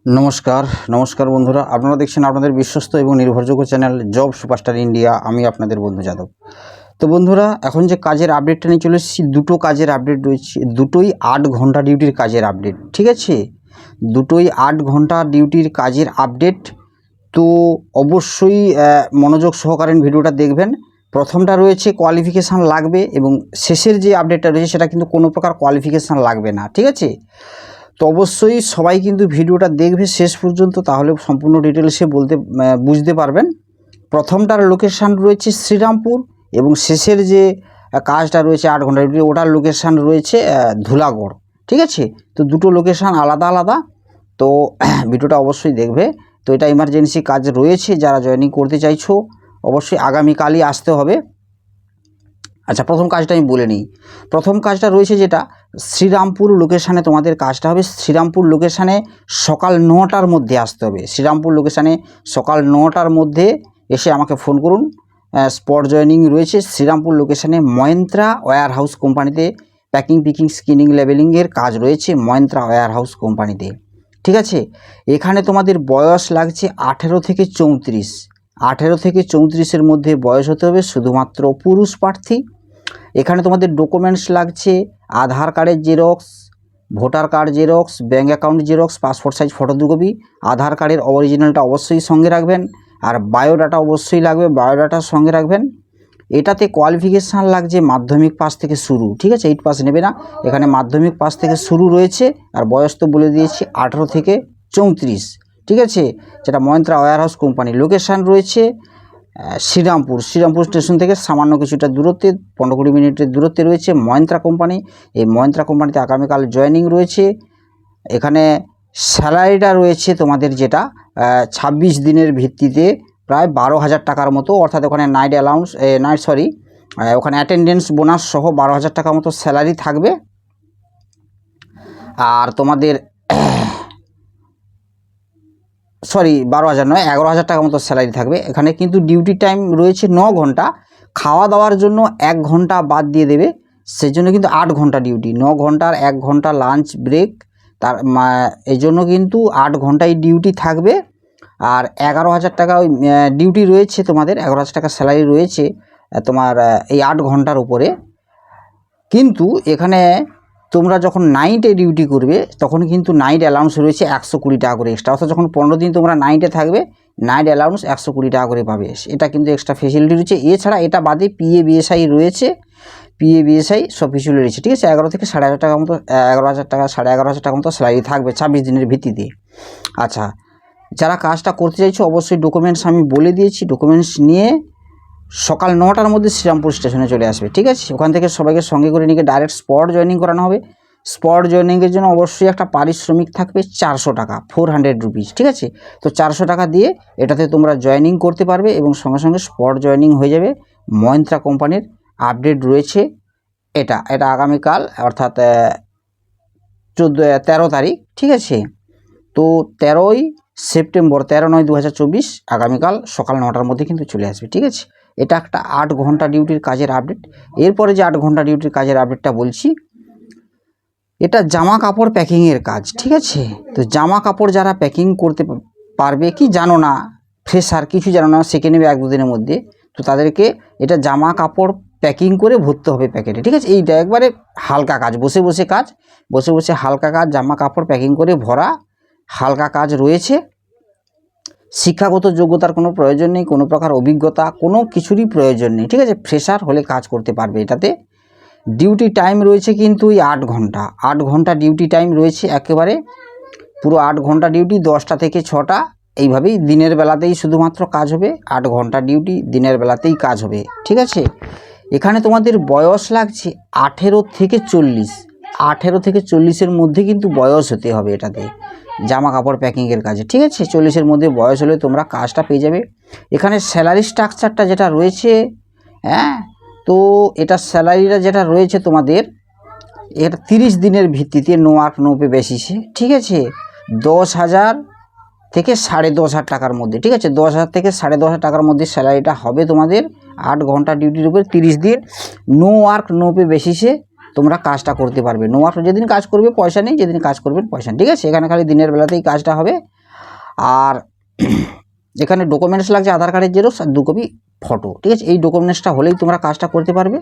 নমস্কার নমস্কার বন্ধুরা, আপনারা দেখছেন আপনাদের বিশ্বস্ত এবং নির্ভরযোগ্য চ্যানেল জব সুপারস্টার ইন্ডিয়া। আমি আপনাদের বন্ধু যাদব। তো বন্ধুরা, এখন যে কাজের আপডেটটা নিয়ে চলে এসেছি, দুটো কাজের আপডেট রয়েছে, দুটোই 8 ঘন্টা ডিউটির কাজের আপডেট। ঠিক আছে, দুটোই 8 ঘন্টা ডিউটির কাজের আপডেট। তো অবশ্যই মনোযোগ সহকারে ভিডিওটা দেখবেন। প্রথমটা রয়েছে কোয়ালিফিকেশান লাগবে, এবং শেষের যে আপডেটটা রয়েছে সেটা কিন্তু কোনো প্রকার কোয়ালিফিকেশান লাগবে না। ঠিক আছে, তো অবশ্যই সবাই কিন্তু ভিডিওটা দেখবে শেষ পর্যন্ত, তাহলে সম্পূর্ণ ডিটেলসে বুঝতে পারবেন। প্রথমটার লোকেশান রয়েছে শ্রীরামপুর, এবং শেষের যে কাজটা রয়েছে 8 ঘন্টা ডিউটি, ওটার লোকেশান রয়েছে ধুলাগড়। ঠিক আছে, তো দুটো লোকেশান আলাদা আলাদা। তো ভিডিওটা অবশ্যই দেখবে। তো এটা ইমার্জেন্সি কাজ রয়েছে, যারা জয়েনিং করতে চাইছো অবশ্যই আগামীকালই আসতে হবে। আচ্ছা, প্রথম কাজটা আমি বলে নিই। প্রথম কাজটা রয়েছে যেটা শ্রীরামপুর লোকেশানে তোমাদের কাজটা হবে। শ্রীরামপুর লোকেশানে সকাল 9টার মধ্যে আসতে হবে। শ্রীরামপুর লোকেশানে সকাল 9টার মধ্যে এসে আমাকে ফোন করুন। স্পট জয়েনিং রয়েছে শ্রীরামপুর লোকেশানে মহেন্দ্রা ওয়্যার হাউস কোম্পানিতে। প্যাকিং পিকিং স্কিনিং লেবেলিংয়ের কাজ রয়েছে মহেন্দ্রা ওয়্যার হাউস কোম্পানিতে। ঠিক আছে, এখানে তোমাদের বয়স লাগছে 18 থেকে 34। 18 থেকে 34-এর মধ্যে বয়স হতে হবে, শুধুমাত্র পুরুষ প্রার্থী। এখানে তোমাদের ডকুমেন্টস লাগছে আধার কার্ডের xerox, voter card xerox, bank account xerox, passport size photo 2 copy. Aadhaar কার্ডের অরিজিনালটা অবশ্যই সঙ্গে রাখবেন, আর বায়োডাটা অবশ্যই লাগবে, বায়োডাটার সঙ্গে রাখবেন। এটাতে কোয়ালিফিকেশান লাগছে মাধ্যমিক পাস থেকে শুরু। ঠিক আছে, 8 পাস নেবে না, এখানে মাধ্যমিক পাস থেকে শুরু রয়েছে। আর বয়স তো বলে দিয়েছি 18 থেকে 34। ঠিক আছে, যেটা Mahindra warehouse company. Location রয়েছে শ্রীরামপুর স্টেশন থেকে সামান্য কিছুটা দূরত্বে, 15-20 মিনিটের দূরত্বে রয়েছে মহেন্দ্রা কোম্পানি। এই মহেন্দ্রা কোম্পানিতে আগামীকাল জয়েনিং রয়েছে। এখানে স্যালারিটা রয়েছে তোমাদের যেটা 26 দিনের ভিত্তিতে প্রায় 12,000 টাকার মতো, অর্থাৎ ওখানে ওখানে অ্যাটেন্ডেন্স বোনাস সহ 12,000 টাকার মতো স্যালারি থাকবে। আর তোমাদের 12,000 নয়, 11,000 টাকার মতো স্যালারি থাকবে। এখানে কিন্তু ডিউটি টাইম রয়েছে 9 ঘন্টা, খাওয়া দাওয়ার জন্য 1 ঘন্টা বাদ দিয়ে দেবে, সেজন্য কিন্তু 8 ঘন্টা ডিউটি। 9 ঘন্টার 1 ঘন্টা লাঞ্চ ব্রেক, তার এই জন্য কিন্তু 8 ঘন্টায় ডিউটি থাকবে। আর 11,000 টাকা ওই ডিউটি রয়েছে তোমাদের, 11,000 টাকা স্যালারি রয়েছে তোমার এই 8 ঘন্টার উপরে। কিন্তু এখানে তোমরা যখন নাইটে ডিউটি করবে তখন কিন্তু নাইট অ্যালাউন্স রয়েছে 120 টাকা করে এক্সট্রা, অর্থাৎ যখন 15 দিন তোমরা নাইটে থাকবে নাইট অ্যালাউন্স 120 টাকা করে পাবে। এটা কিন্তু এক্সট্রা ফেসিলিটি রয়েছে। এছাড়া এটা বাদে পিএ বিএসআই রয়েছে, পিএ বিএসআই সব কিছু রয়েছে। ঠিক আছে, 11 থেকে 11,500 টাকা মতো, 11,000 টাকা 11,500 টাকা মতো স্যালারি থাকবে 26 দিনের ভিত্তিতে। আচ্ছা, যারা কাজটা করতে চাইছো অবশ্যই ডকুমেন্টস আমি বলে দিয়েছি, ডকুমেন্টস নিয়ে সকাল 9টার মধ্যে শ্রীরামপুর স্টেশনে চলে আসবে। ঠিক আছে, ওখান থেকে সবাইকে সঙ্গে করে নিয়ে ডাইরেক্ট স্পট জয়েনিং করানো হবে। স্পট জয়েনিংয়ের জন্য অবশ্যই একটা পারিশ্রমিক থাকবে 400 টাকা, 400 রুপিস। ঠিক আছে, তো 400 টাকা দিয়ে এটাতে তোমরা জয়েনিং করতে পারবে, এবং সঙ্গে সঙ্গে স্পট জয়েনিং হয়ে যাবে। মহেন্দ্রা কোম্পানির আপডেট রয়েছে এটা আগামীকাল, অর্থাৎ 13 তারিখ। ঠিক আছে, তো 13ই সেপ্টেম্বর, 13/9/2024 আগামীকাল সকাল 9টার মধ্যে কিন্তু চলে আসবে। ঠিক আছে, এটা একটা 8 ঘন্টা ডিউটির কাজের আপডেট। এরপরে যে 8 ঘন্টা ডিউটির কাজের আপডেটটা বলছি, এটা জামা কাপড় প্যাকিংয়ের কাজ। ঠিক আছে, তো জামা কাপড় যারা প্যাকিং করতে পারবে, কি জানো না, ফ্রেশার কিছু জানো না, শিখে নেবে 1-2 দিনের মধ্যে, তো তাদেরকে এটা জামা কাপড় প্যাকিং করে ভরতে হবে প্যাকেটে। ঠিক আছে, এইটা একবারে হালকা কাজ, বসে বসে হালকা কাজ, জামা কাপড় প্যাকিং করে ভরা হালকা কাজ রয়েছে। শিক্ষাগত যোগ্যতার কোনো প্রয়োজন নেই, কোনো প্রকার অভিজ্ঞতা কোনো কিছুরই প্রয়োজন নেই। ঠিক আছে, ফ্রেশার হলে কাজ করতে পারবে। এটাতে ডিউটি টাইম রয়েছে কিন্তু এই 8 ঘন্টা, 8 ঘন্টা ডিউটি টাইম রয়েছে, একেবারে পুরো 8 ঘন্টা ডিউটি, 10টা থেকে 6টা, এইভাবেই দিনের বেলাতেই শুধুমাত্র কাজ হবে। 8 ঘন্টা ডিউটি, দিনের বেলাতেই কাজ হবে। ঠিক আছে, এখানে তোমাদের বয়স লাগছে 18 থেকে 40। 18 থেকে 40-এর মধ্যে কিন্তু বয়স হতে হবে এটাতে, জামা কাপড় প্যাকিংয়ের কাজে। ঠিক আছে, 40-এর মধ্যে বয়স হলে তোমরা কাজটা পেয়ে যাবে। এখানে স্যালারি স্ট্রাকচারটা যেটা রয়েছে, হ্যাঁ, তো এটা স্যালারিটা যেটা রয়েছে তোমাদের, এটা 30 দিনের ভিত্তিতে, নো ওয়ার্ক নো পে বেসিসে। ঠিক আছে, 10,000 থেকে 10,500 টাকার মধ্যে। ঠিক আছে, 10,000 থেকে 10,500 টাকার মধ্যে স্যালারিটা হবে তোমাদের। 8 ঘন্টা ডিউটির উপরে 30 দিন, নো ওয়ার্ক নো পে বেসিসে তোমরা কাজটা করতে পারবে। নো মার্কস যেদিন কাজ করবে পয়সা নেই, যেদিন কাজ করবেন পয়সা, ঠিক আছে। এখানে খালি দিনের বেলাতেই কাজটা হবে। আর এখানে ডকুমেন্টস লাগছে আধার কার্ডের জেরক্স আর 2 কপি ফটো, ঠিক আছে। এই ডকুমেন্টসটা হলেই তোমরা কাজটা করতে পারবে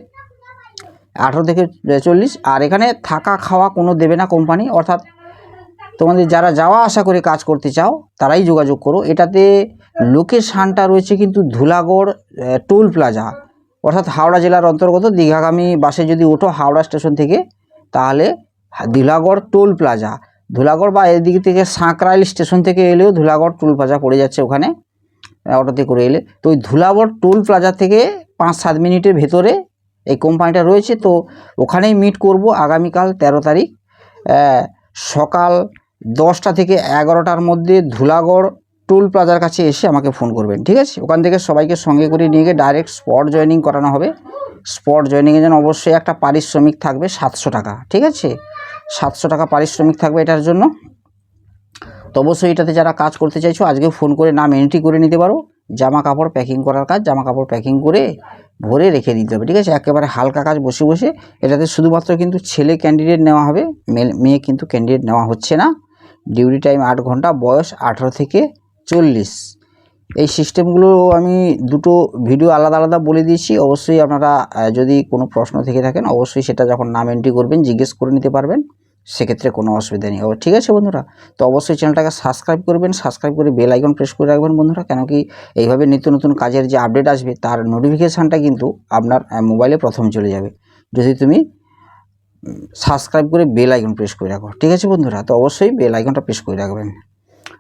18 থেকে 40। আর এখানে থাকা খাওয়া কোনো দেবে না কোম্পানি, অর্থাৎ তোমাদের যারা যাওয়া আসা করে কাজ করতে চাও তারাই যোগাযোগ করো। এটাতে লোকেশানটা রয়েছে কিন্তু ধুলাগড় টোল প্লাজা, অর্থাৎ হাওড়া জেলার অন্তর্গত। দীঘাগামী বাসে যদি ওঠো হাওড়া স্টেশন থেকে, তাহলে ধুলাগড় টোল প্লাজা, ধুলাগড় বা এদিক থেকে সাঁকরাইল স্টেশন থেকে এলেও ধুলাগড় টোল প্লাজা পড়ে যাচ্ছে ওখানে, অটোতে করে এলে। তো ওই ধুলাগড় টোল প্লাজা থেকে 5-7 মিনিটের ভেতরে এই কোম্পানিটা রয়েছে। তো ওখানেই মিট করব আগামীকাল 13 তারিখ সকাল 10টা থেকে 11টার মধ্যে ধুলাগড় টোল প্লাজার কাছে এসে আমাকে ফোন করবেন, ঠিক আছে। ওখান থেকে সবাইকে সঙ্গে করে নিয়ে গিয়ে ডাইরেক্ট স্পট জয়েনিং করানো হবে। স্পট জয়েনিংয়ের জন্য অবশ্যই একটা পারিশ্রমিক থাকবে 700 টাকা, ঠিক আছে। 700 টাকা পারিশ্রমিক থাকবে এটার জন্য। তো অবশ্যই এটাতে যারা কাজ করতে চাইছো আজকে ফোন করে নাম এন্ট্রি করে নিতে পারো। জামা কাপড় প্যাকিং করার কাজ, জামা কাপড় প্যাকিং করে ভরে রেখে দিতে হবে, ঠিক আছে। একেবারে হালকা কাজ, বসে বসে। এটাতে শুধুমাত্র কিন্তু ছেলে ক্যান্ডিডেট নেওয়া হবে, মেয়ে কিন্তু ক্যান্ডিডেট নেওয়া হচ্ছে না। ডিউটি টাইম 8 ঘন্টা, বয়স 18 থেকে 40। এই সিস্টেমগুলো আমি দুটো ভিডিও আলাদা আলাদা বলে দিয়েছি। অবশ্যই আপনারা যদি কোনো প্রশ্ন থেকে থাকেন অবশ্যই সেটা যখন নাম এন্ট্রি করবেন জিজ্ঞেস করে নিতে পারবেন, সেক্ষেত্রে কোনো অসুবিধা নেই। ঠিক আছে বন্ধুরা, তো অবশ্যই চ্যানেলটাকে সাবস্ক্রাইব করবেন, সাবস্ক্রাইব করে বেল আইকন প্রেস করে রাখবেন বন্ধুরা। কেন কি এইভাবে নিত্য নতুন কাজের যে আপডেট আসবে তার নোটিফিকেশানটা কিন্তু আপনার মোবাইলে প্রথম চলে যাবে যদি তুমি সাবস্ক্রাইব করে বেল আইকন প্রেস করে রাখো, ঠিক আছে বন্ধুরা। তো অবশ্যই বেল আইকনটা প্রেস করে রাখবেন।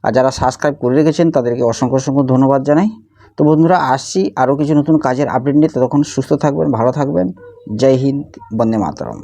আর যারা সাবস্ক্রাইব করে রেখেছেন তাদেরকে অসংখ্য অসংখ্য ধন্যবাদ জানাই। তো বন্ধুরা আসছি আরও কিছু নতুন কাজের আপডেট নিয়ে, ততক্ষণ সুস্থ থাকবেন, ভালো থাকবেন। জয় হিন্দ, বন্দে মাতরম।